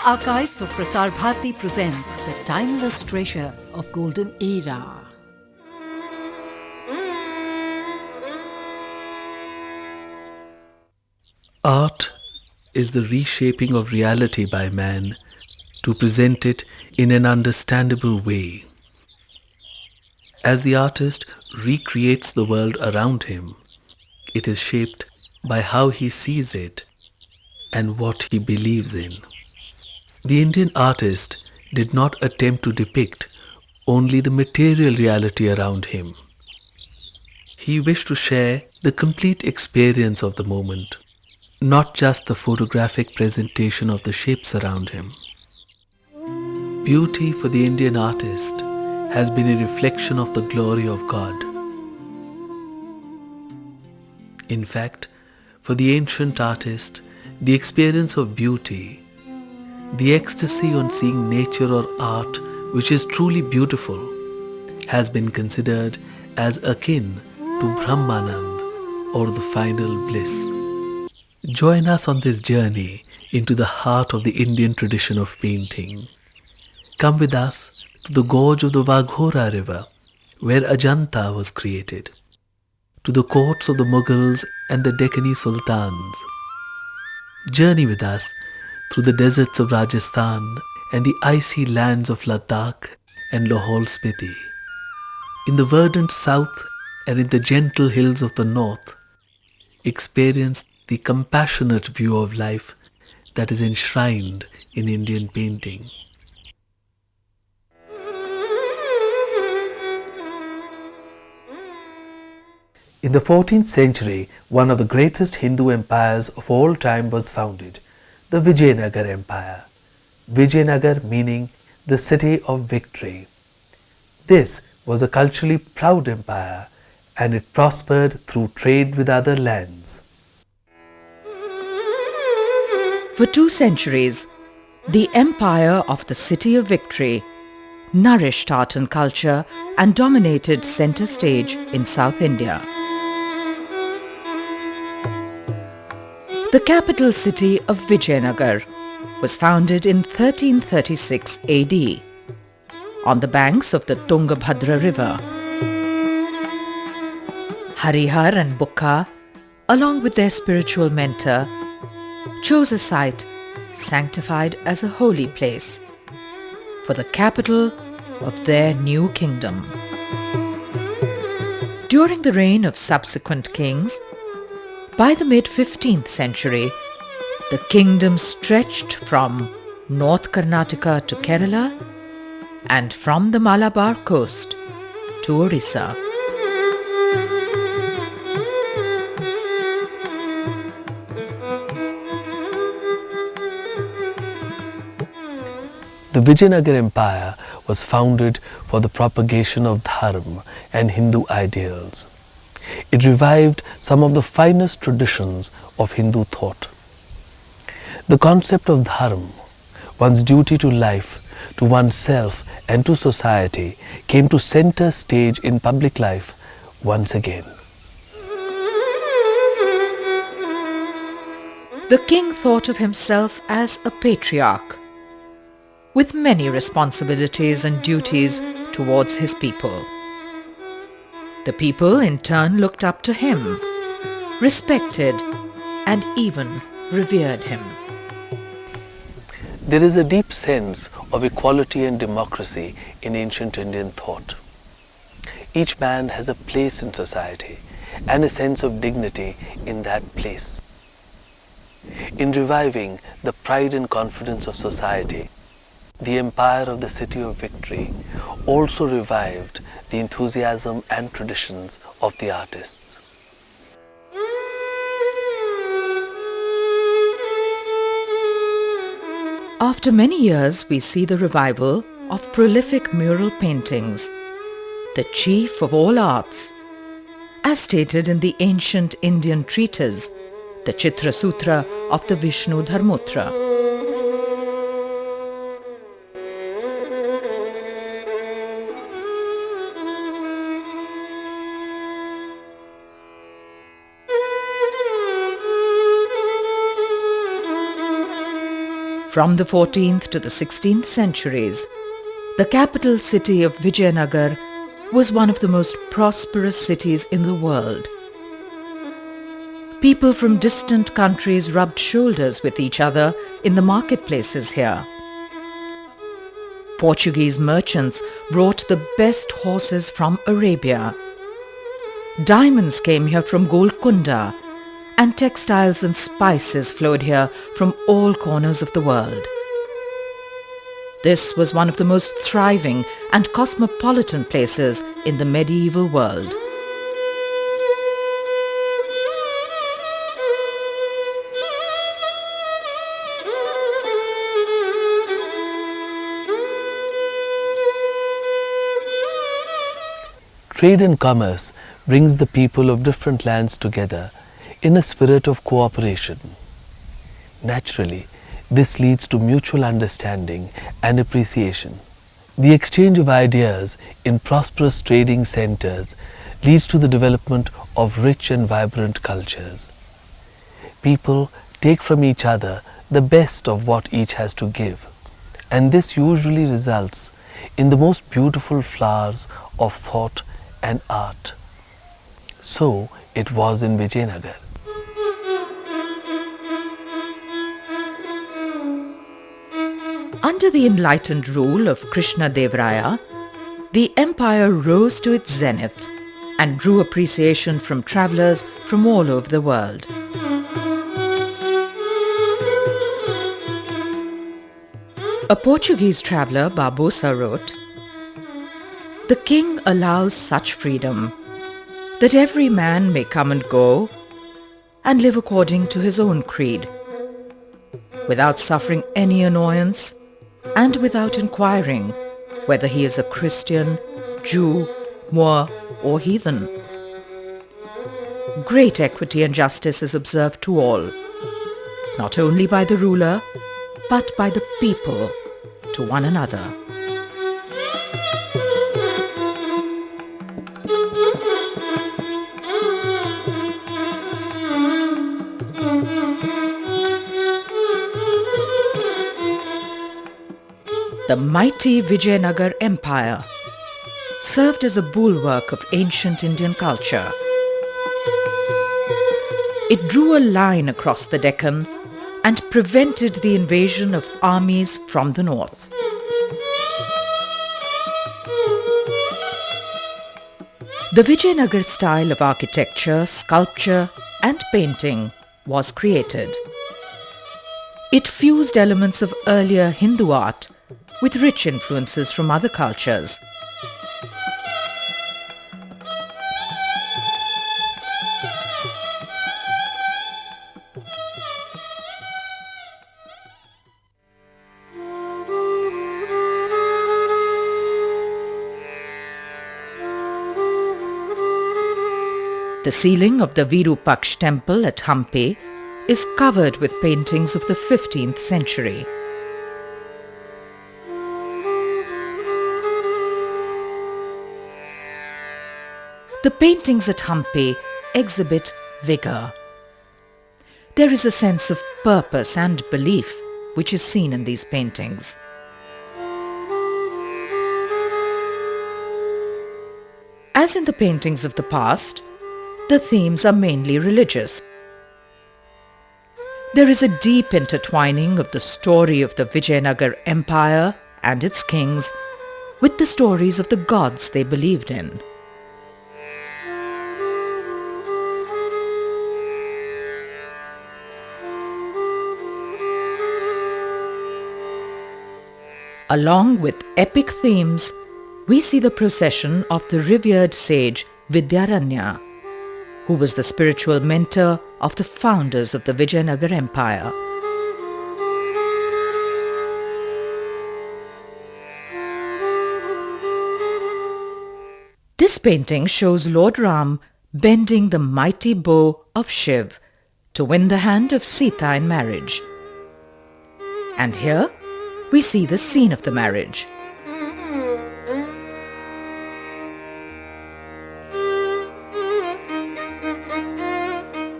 Archives of Prasar Bharati presents the timeless treasure of golden era. Art is the reshaping of reality by man to present it in an understandable way. As the artist recreates the world around him, it is shaped by how he sees it and what he believes in. The Indian artist did not attempt to depict only the material reality around him. He wished to share the complete experience of the moment, not just the photographic presentation of the shapes around him. Beauty for the Indian artist has been a reflection of the glory of God. In fact, for the ancient artist, the experience of beauty, the ecstasy on seeing nature or art which is truly beautiful, has been considered as akin to Brahmanand or the final bliss. Join us on this journey into the heart of the Indian tradition of painting. Come with us to the gorge of the Vaghora river, where Ajanta was created, to the courts of the Mughals and the Deccani Sultans. Journey with us through the deserts of Rajasthan and the icy lands of Ladakh and Lahaul Spiti. In the verdant south and in the gentle hills of the north, experience the compassionate view of life that is enshrined in Indian painting. In the 14th century, one of the greatest Hindu empires of all time was founded, the Vijayanagara Empire. Vijayanagar meaning the city of victory. This was a culturally proud empire, and it prospered through trade with other lands. For 2 centuries, the empire of the City of Victory nourished art and culture and dominated center stage in South India. The capital city of Vijayanagar was founded in 1336 AD on the banks of the Tungabhadra river. Harihar and Bukka, along with their spiritual mentor, chose a site sanctified as a holy place for the capital of their new kingdom. During the reign of subsequent kings, by the mid-15th century, the kingdom stretched from North Karnataka to Kerala and from the Malabar coast to Orissa. The Vijayanagara Empire was founded for the propagation of dharma and Hindu ideals. It revived some of the finest traditions of Hindu thought. The concept of dharma, one's duty to life, to oneself and to society, came to center stage in public life once again. The king thought of himself as a patriarch, with many responsibilities and duties towards his people. The people in turn looked up to him, respected, and even revered him. There is a deep sense of equality and democracy in ancient Indian thought. Each man has a place in society and a sense of dignity in that place. In reviving the pride and confidence of society, the empire of the City of Victory also revived the enthusiasm and traditions of the artists. After many years, we see the revival of prolific mural paintings, the chief of all arts, as stated in the ancient Indian treatise, the Citrasūtra of the Viṣṇudharmottara. From the 14th to the 16th centuries, the capital city of Vijayanagara was one of the most prosperous cities in the world. People from distant countries rubbed shoulders with each other in the marketplaces here. Portuguese merchants brought the best horses from Arabia. Diamonds came here from Golconda, and textiles and spices flowed here from all corners of the world. This was one of the most thriving and cosmopolitan places in the medieval world. Trade and commerce brings the people of different lands together in a spirit of cooperation. Naturally, this leads to mutual understanding and appreciation. The exchange of ideas in prosperous trading centers leads to the development of rich and vibrant cultures. People take from each other the best of what each has to give, and this usually results in the most beautiful flowers of thought and art. So it was in Vijayanagara. Under the enlightened rule of Krishna-Dev-Raya, the empire rose to its zenith and drew appreciation from travelers from all over the world. A Portuguese traveler, Barbosa, wrote, "The king allows such freedom that every man may come and go and live according to his own creed, without suffering any annoyance and without inquiring whether he is a Christian, Jew, Moor or heathen. Great equity and justice is observed to all, not only by the ruler, but by the people to one another." The mighty Vijayanagara Empire served as a bulwark of ancient Indian culture. It drew a line across the Deccan and prevented the invasion of armies from the north. The Vijayanagara style of architecture, sculpture and painting was created. It fused elements of earlier Hindu art with rich influences from other cultures. The ceiling of the Virupaksh temple at Hampi is covered with paintings of the 15th century. The paintings at Hampi exhibit vigor. There is a sense of purpose and belief which is seen in these paintings. As in the paintings of the past, the themes are mainly religious. There is a deep intertwining of the story of the Vijayanagara Empire and its kings with the stories of the gods they believed in. Along with epic themes, we see the procession of the revered sage Vidyaranya, who was the spiritual mentor of the founders of the Vijayanagara Empire. This painting shows Lord Ram bending the mighty bow of Shiv to win the hand of Sita in marriage. And here we see the scene of the marriage.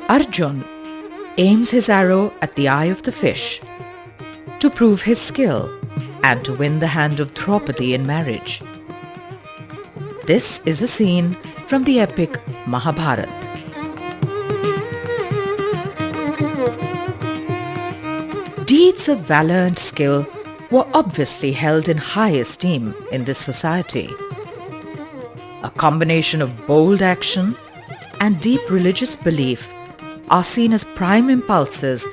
Arjun aims his arrow at the eye of the fish. to prove his skill and to win the hand of Draupadi in marriage. This is a scene from the epic Mahabharata. Deeds of valor and skill were obviously held in high esteem in this society. A combination of bold action and deep religious belief are seen as prime impulses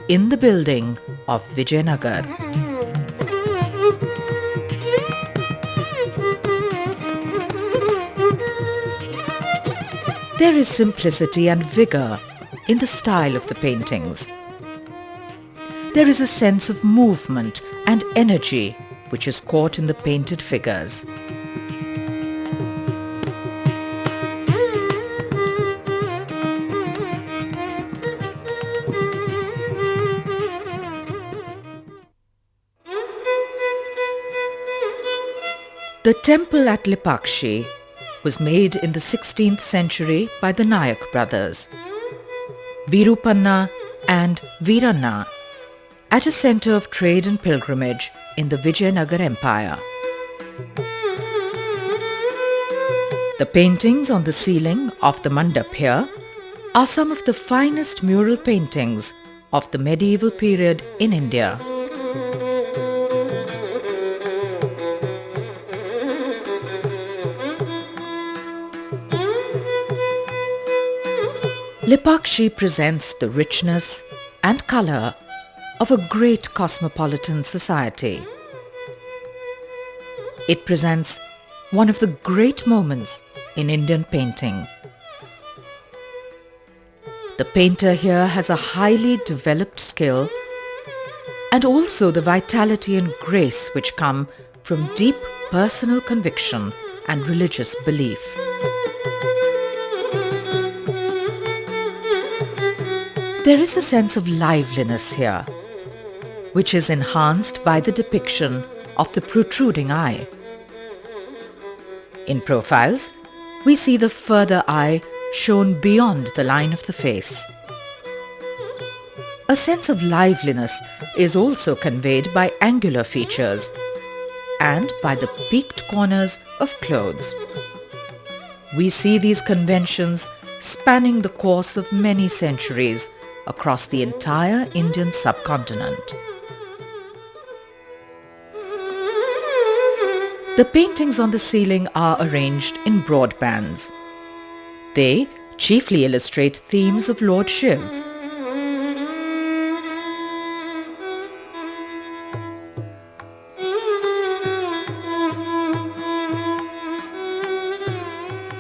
in the building of Vijayanagara. There is simplicity and vigor in the style of the paintings. There is a sense of movement and energy which is caught in the painted figures. The temple at Lipakshi was made in the 16th century by the Nayak brothers, Virupanna and Veeranna, at a centre of trade and pilgrimage in the Vijayanagara Empire. The paintings on the ceiling of the mandap here are some of the finest mural paintings of the medieval period in India. Lipakshi presents the richness and colour of a great cosmopolitan society. It presents one of the great moments in Indian painting. The painter here has a highly developed skill and also the vitality and grace which come from deep personal conviction and religious belief. There is a sense of liveliness here, which is enhanced by the depiction of the protruding eye. In profiles, we see the further eye shown beyond the line of the face. A sense of liveliness is also conveyed by angular features and by the peaked corners of clothes. We see these conventions spanning the course of many centuries across the entire Indian subcontinent. The paintings on the ceiling are arranged in broad bands. They chiefly illustrate themes of Lord Shiv.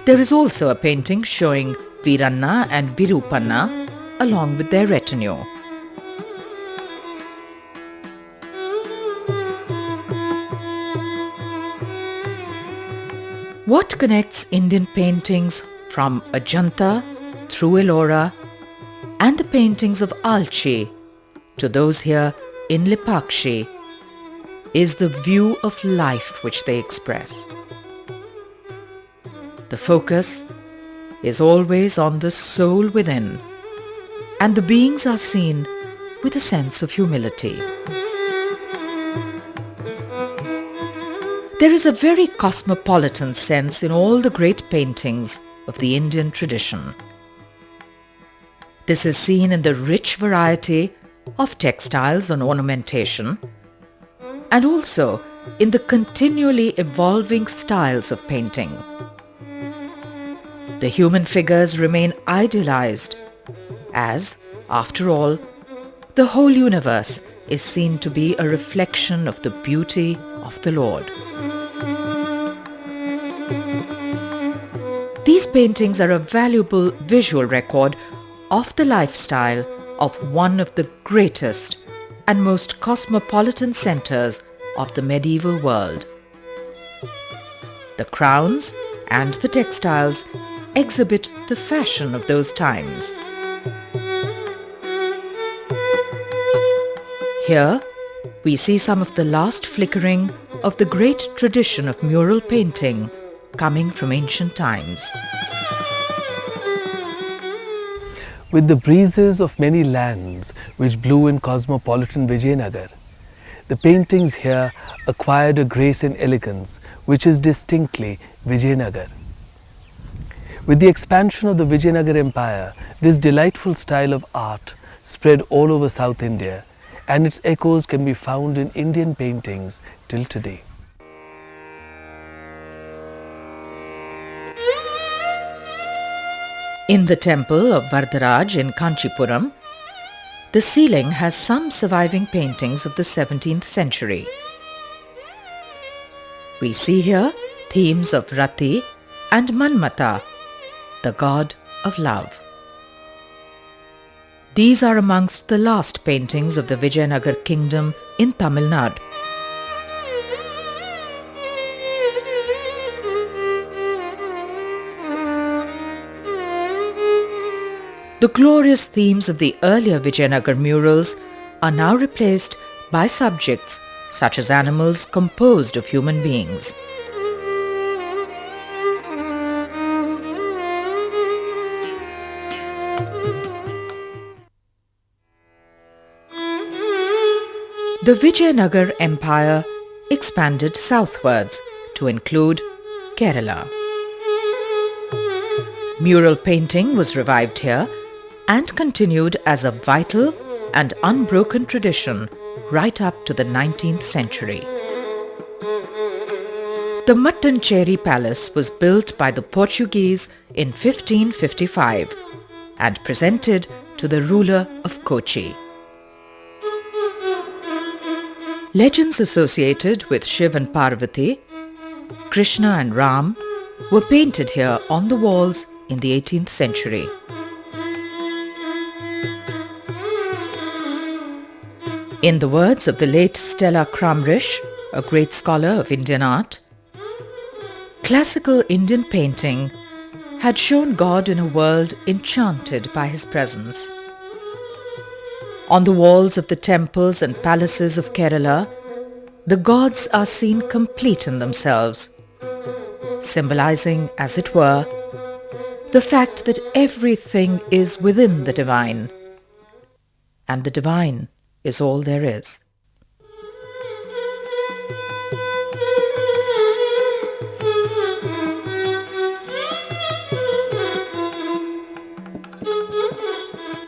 There is also a painting showing Veeranna and Virupanna along with their retinue. What connects Indian paintings from Ajanta through Ellora and the paintings of Alchi to those here in Lipakshi is the view of life which they express. The focus is always on the soul within, and the beings are seen with a sense of humility. There is a very cosmopolitan sense in all the great paintings of the Indian tradition. This is seen in the rich variety of textiles and ornamentation, and also in the continually evolving styles of painting. The human figures remain idealized as, after all, the whole universe is seen to be a reflection of the beauty of the Lord. These paintings are a valuable visual record of the lifestyle of one of the greatest and most cosmopolitan centers of the medieval world. The crowns and the textiles exhibit the fashion of those times. Here, we see some of the last flickering of the great tradition of mural painting coming from ancient times. With the breezes of many lands which blew in cosmopolitan Vijayanagara, The paintings here acquired a grace and elegance which is distinctly Vijayanagara. With the expansion of the Vijayanagara Empire, this delightful style of art spread all over South India, and its echoes can be found in Indian paintings till today. In the temple of Varadaraj in Kanchipuram, the ceiling has some surviving paintings of the 17th century. We see here themes of Rati and Manmata, the god of love. These are amongst the last paintings of the Vijayanagara kingdom in Tamil Nadu. The glorious themes of the earlier Vijayanagara murals are now replaced by subjects such as animals composed of human beings. The Vijayanagara Empire expanded southwards to include Kerala. Mural painting was revived here and continued as a vital and unbroken tradition right up to the 19th century. The Mattancherry Palace was built by the Portuguese in 1555 and presented to the ruler of Kochi. Legends associated with Shiv and Parvati, Krishna and Ram were painted here on the walls in the 18th century. In the words of the late Stella Kramrisch, a great scholar of Indian art, classical Indian painting had shown God in a world enchanted by his presence. On the walls of the temples and palaces of Kerala, the gods are seen complete in themselves, symbolizing, as it were, the fact that everything is within the divine, and the divine is all there is.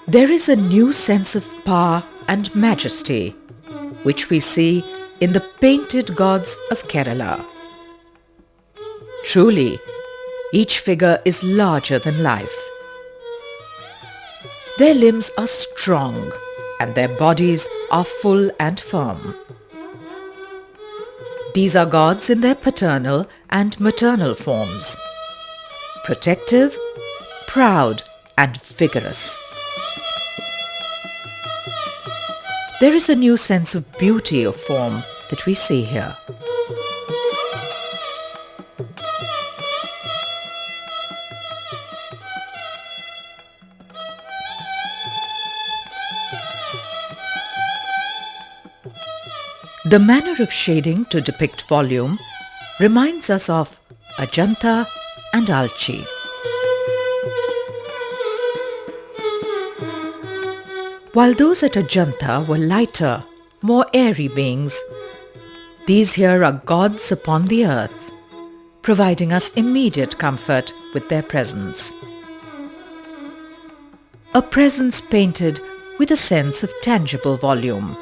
There is a new sense of power and majesty which we see in the painted gods of Kerala. Truly, each figure is larger than life. Their limbs are strong and their bodies are full and firm. These are gods in their paternal and maternal forms, protective, proud and vigorous. There is a new sense of beauty of form that we see here. The manner of shading to depict volume reminds us of Ajanta and Alchi. While those at Ajanta were lighter, more airy beings, these here are gods upon the earth, providing us immediate comfort with their presence. A presence painted with a sense of tangible volume,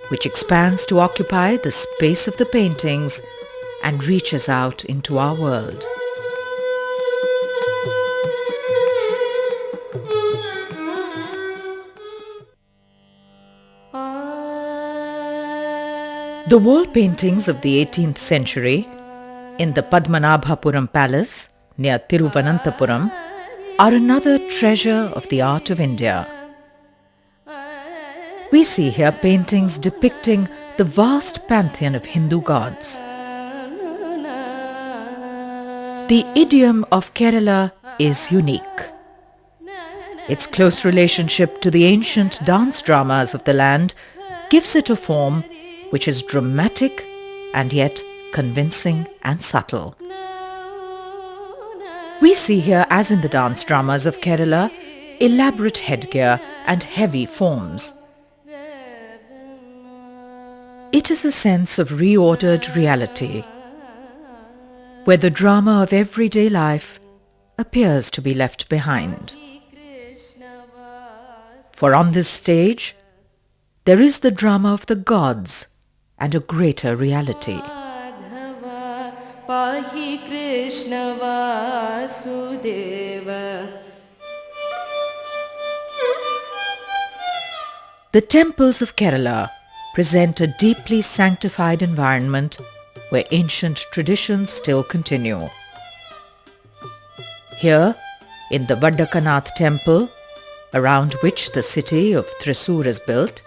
which expands to occupy the space of the paintings and reaches out into our world. The wall paintings of the 18th century in the Padmanabhapuram Palace near Thiruvananthapuram are another treasure of the art of India. We see here paintings depicting the vast pantheon of Hindu gods. The idiom of Kerala is unique. Its close relationship to the ancient dance dramas of the land gives it a form which is dramatic and yet convincing and subtle. We see here, as in the dance dramas of Kerala, elaborate headgear and heavy forms. It is a sense of reordered reality, where the drama of everyday life appears to be left behind. For on this stage, there is the drama of the gods and a greater reality. The temples of Kerala present a deeply sanctified environment where ancient traditions still continue. Here, in the Vaddakanath temple, around which the city of Thrissur is built,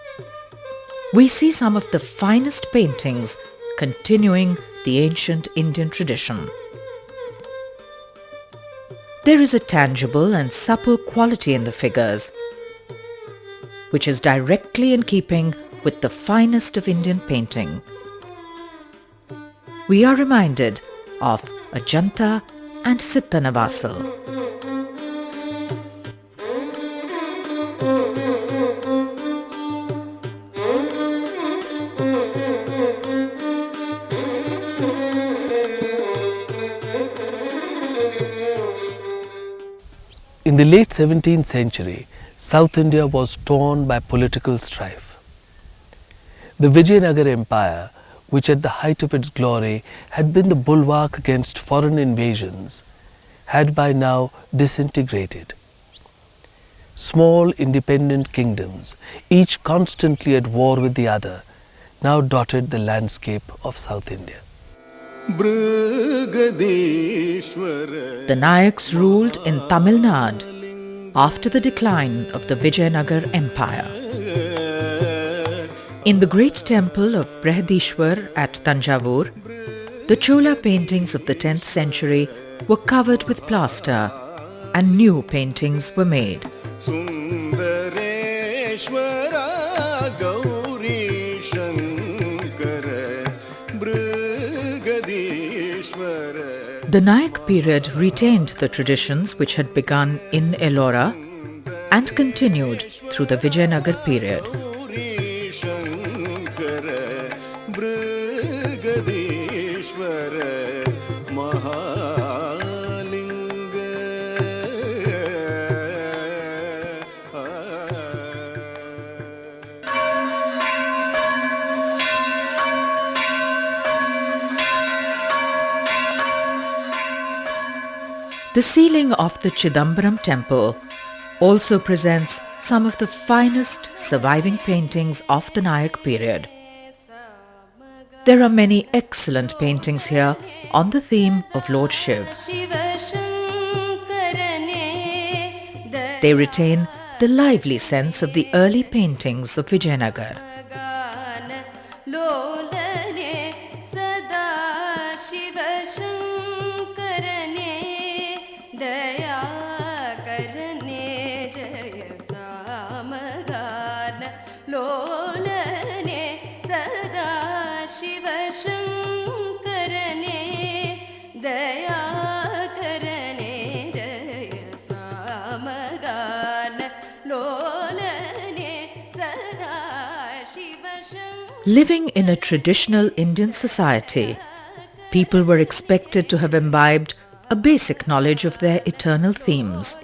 we see some of the finest paintings continuing the ancient Indian tradition. There is a tangible and supple quality in the figures, which is directly in keeping with the finest of Indian painting. We are reminded of Ajanta and Sittanavasal. In the late 17th century, South India was torn by political strife. The Vijayanagara Empire, which at the height of its glory had been the bulwark against foreign invasions, had by now disintegrated. Small independent kingdoms, each constantly at war with the other, now dotted the landscape of South India. The Nayaks ruled in Tamil Nadu after the decline of the Vijayanagara Empire. In the great temple of Brihadishwar at Tanjavur, the Chola paintings of the 10th century were covered with plaster and new paintings were made. The Nayak period retained the traditions which had begun in Ellora and continued through the Vijayanagara period. The ceiling of the Chidambaram temple also presents some of the finest surviving paintings of the Nayak period. There are many excellent paintings here on the theme of Lord Shiv. They retain the lively sense of the early paintings of Vijayanagara. Living in a traditional Indian society, people were expected to have imbibed a basic knowledge of their eternal themes.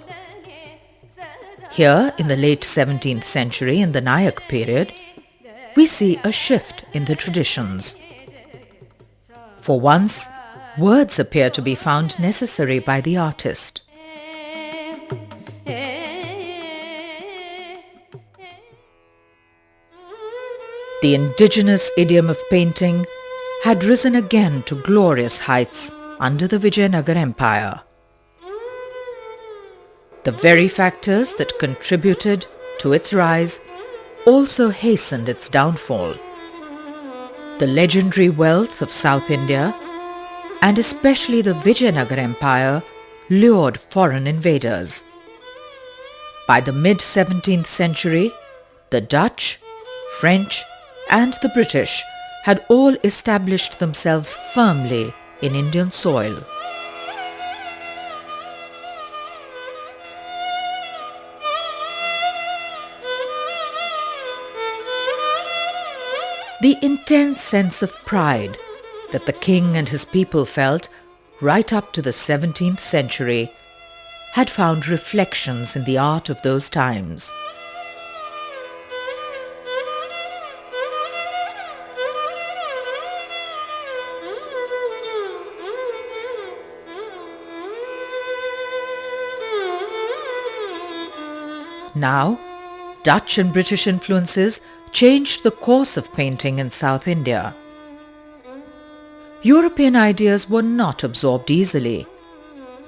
Here, in the late 17th century, in the Nayak period, we see a shift in the traditions. For once, words appear to be found necessary by the artist. The indigenous idiom of painting had risen again to glorious heights under the Vijayanagara Empire. The very factors that contributed to its rise also hastened its downfall. The legendary wealth of South India, and especially the Vijayanagara Empire, lured foreign invaders. By the mid-17th century, the Dutch, French, and the British had all established themselves firmly in Indian soil. The intense sense of pride that the king and his people felt right up to the 17th century had found reflections in the art of those times. Now, Dutch and British influences changed the course of painting in South India. European ideas were not absorbed easily,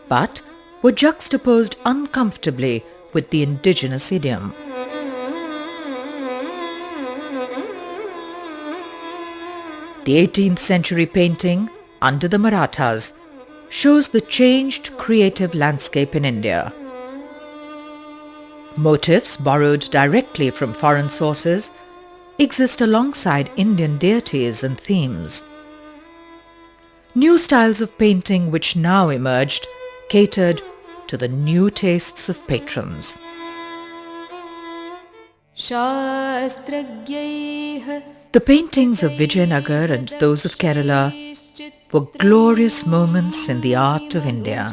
but were juxtaposed uncomfortably with the indigenous idiom. The 18th century painting, under the Marathas, shows the changed creative landscape in India. Motifs borrowed directly from foreign sources exist alongside Indian deities and themes. New styles of painting which now emerged catered to the new tastes of patrons. The paintings of Vijayanagara and those of Kerala were glorious moments in the art of India.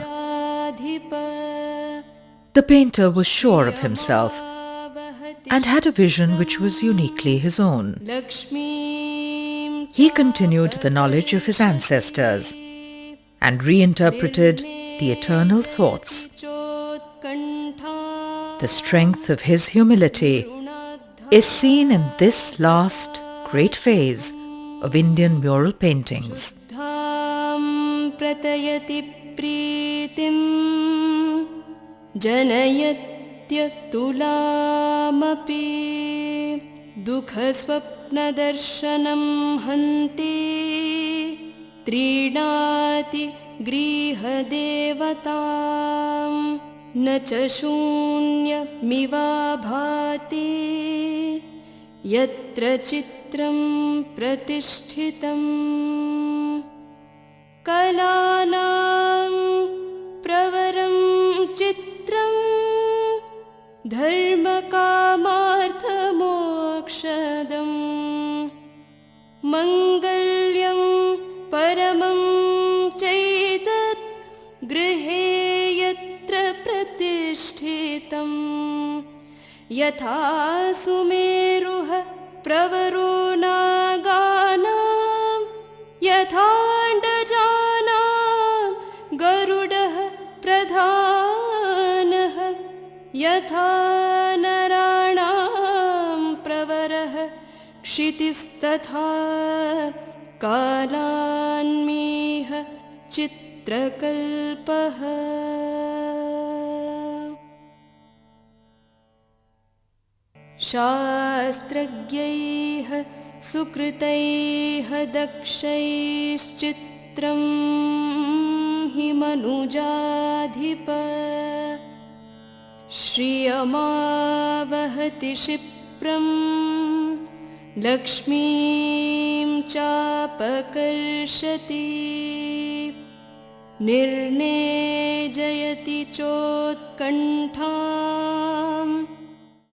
The painter was sure of himself and had a vision which was uniquely his own. He continued the knowledge of his ancestors and reinterpreted the eternal thoughts. The strength of his humility is seen in this last great phase of Indian mural paintings. जनयत्यतुलामपि दुःखस्वप्नदर्शनं हन्ति त्रीणाति गृहदेवतां न च शून्यमिवा भाति यत्र चित्रं प्रतिष्ठितम् कलानां प्रवरं चित्रं धर्मकामार्थमोक्षदं मङ्गल्यं परमं चैतत् गृहे यत्र प्रतिष्ठितं यथा सुमेरुः प्रवरो नागानां यथाण्डजानां गरुडः प्रधानः यथा नराणां प्रवरः क्षितिस्तथा कालान्मीह चित्रकल्पः शास्त्रज्ञैः सुकृतैः दक्षैश्चित्रं हि मनुजाधिप श्रियमावहति क्षिप्रं लक्ष्मीं चापकर्षति निर्नेजयति चोत्कण्ठां